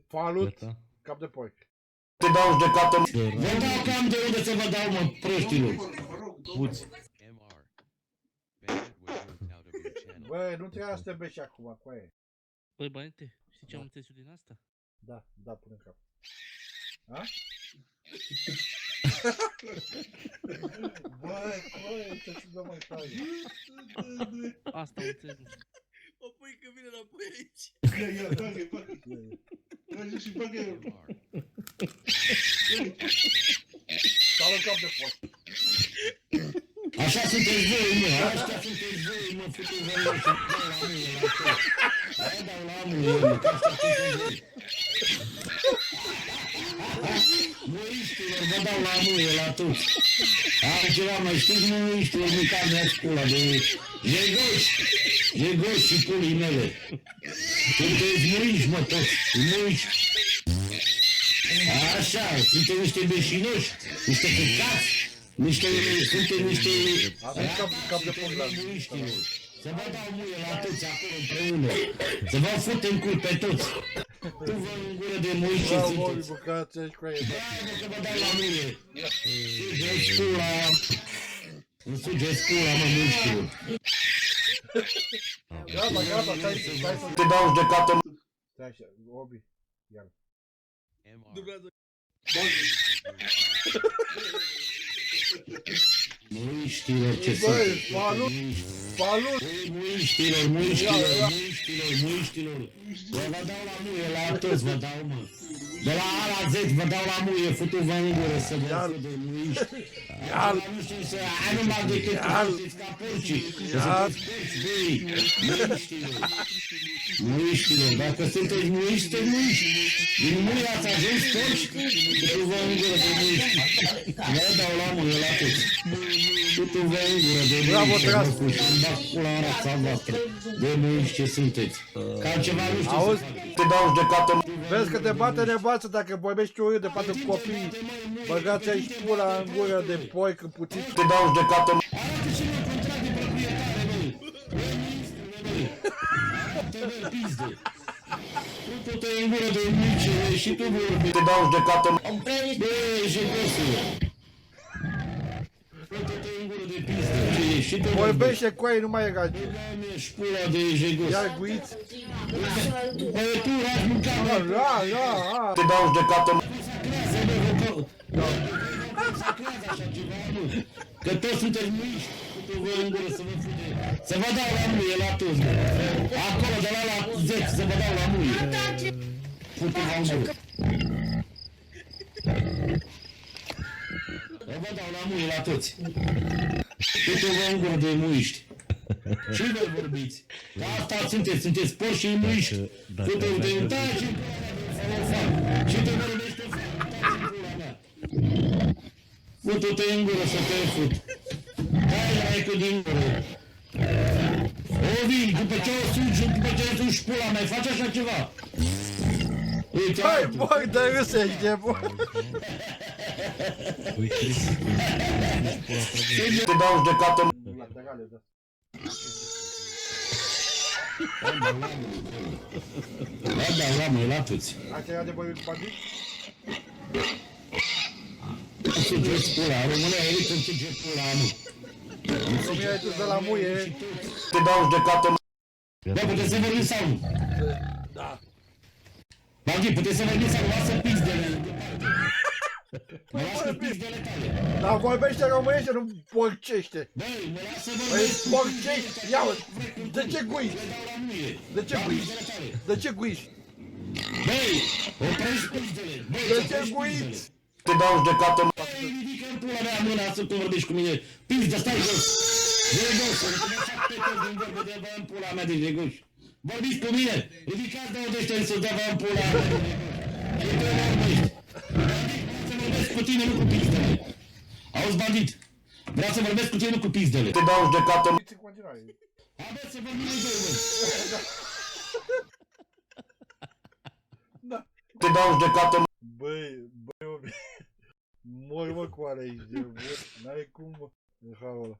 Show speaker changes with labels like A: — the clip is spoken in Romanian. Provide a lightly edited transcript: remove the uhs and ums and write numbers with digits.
A: Falut, cap de porc.
B: Te dau judecată.
C: Vă dau cam de unde să vă dau, mă, proștilor.
A: Puți. Băi, nu trebuia să te beși acum, cu aia.
D: Băi, Banete, știi ce am înțeles eu din asta?
A: Da, pune cap. A? Băi, ce-ți dă mai tare.
D: Asta am înțeles.
E: O pui că vine înapoi aici.
F: Ia, bagă. Trage și bagă eu.
A: Dau-l în cap de porc.
C: Așa sunteți voi, mă, așa sunteți voi, mă, futu-vă mă, și dau la mâine la tot. Aia dau la mâine, mă, că așa sunteți voi. Muiștilor, vă dau la mâine la tot. Altceva, mă, știți, muiștilor, mâncați-mi pula de jegoși și pulii mele. Sunteți muiși, mă, toți, muiși. Așa, sunteți niște beșinoși, niște căcați. Suntem niște...
A: Avem cap de porc la
C: muiștilor. Să vă dau muie la toți acolo împreună. Să vă fut în cur pe toți. Tu vă în gură de muiși și
A: sunteți.
C: sunteți.
A: Bucați-și cu aia.
C: Bravo că vă dau la muie. Sugeți pula. Îmi sugeți pula, mă, muiștilor.
A: Gata, stai să...
B: Te dau judecată.
A: Stai așa, Obi, iar.
E: Dublează.
C: Muiștilor, ce sunt?
A: Băi, Falut!
C: Muiștilor. Vă dau la muie, la toți vă dau, mă. De la A la Z vă dau la muie, futu-vă în gură să vă fut de muiști. Iar, nu știu să ai numai decât că sunteți ca porcii. Că sunteți porci, băi. Muiștilor, dacă sunteți muiști, sunteți muiști. Din muie ați ajuns porci, futu-vă în gură de muiști. Vă dau la muie, la toți. Futu-vă în gură de muiști, mă fuși. Îmi bag pula în rața voastră. De muiști ce sunteți. Ca altceva nu știu să fac.
B: Te dau judecată.
A: Vezi că te bate nevață dacă vorbești urât de față cu copiii. Băgați aici pula în gură de porc împuțit.
B: Te dau judecată.
C: Arată și mă contract de proprietare, băi! Băi, ministrule, băi! Arată-mă, pizde! Tu te în gură de mici, și tu vorbi!
B: Te dau judecată.
C: Băi, jegosule! Tu te în gură de pizde, și tu vorbi!
A: Vorbește cu ei, nu mai e gagiu.
C: Băi, mi-e șpula de jegos!
A: Iar guiți.
C: Băi, tu aș mânca, bă!
A: La.
B: Te dau judecată.
C: Consacrează așa ceva, nu? Că toți sunteți muiși, cu vă în gură să vă fute. Să vă dau la muie, la toți, bă. Acolo, de la 10, să vă dau la muie. Fute-vă în gură. Vă dau la muie, la toți. Fute-vă în gură de muiști. Și voi vorbiți. Că asta sunteți porci și muiști. Fute-te în taci și în pula mea. Și te vorbește în pula mea. Futu-te în gură să te fut. Dai la cu din gură. Ovi, după ce o sugi, după ce o sugi pula mea, faci așa ceva? Uite,
A: Hai, băi, de râsești de bă.
B: Te dau judecată.
A: Laterale, da.
C: da, la mă, la toți.
A: Ați era de băiut bandit?
C: Sugeți pula, România Eric îmi suge pula, nu.
A: România ai dus de la muie.
B: Te dau judecată.
C: Da, puteți să vorbim sau nu?
A: Da.
C: Baghi, puteți să vorbim sau nu? Lasă pizdele departe. Mă lasă pizdele tale.
A: Dar vorbește românește, nu porcește.
C: Băi, mă lasă
A: Băi,
C: vorbesc.
A: porcești, ia-o. De ce guiți?
C: Le dau la muie.
A: De ce guiți? De ce guiți?
C: Băi, oprești pizdele. Băi,
A: De ce
C: oprești
A: guiți?
C: pizdele.
B: Te dau judecată.
C: Băi, ridică în pula mea mâna să tu vorbești cu mine. Pizdă, stai jos. Jegos, ridică pe toți din vorbe de vă în pula mea de jegos. Vorbiți cu mine. Ridicați de unde ești să dea vă în pula mea de jegos. Și tu vorbești. Să vorbesc cu tine, nu cu pizdele. Auzi, bandit? Vreau să vorbesc cu tine, nu cu pizdele.
B: Te dau judecată.
A: În continuare.
C: Haideți să vorbim în două, mă.
A: Da.
B: Te dau judecată.
A: Băi, Obi. Mor mă cu alea aici de bă. N-ai cum, mă. E haul ăla.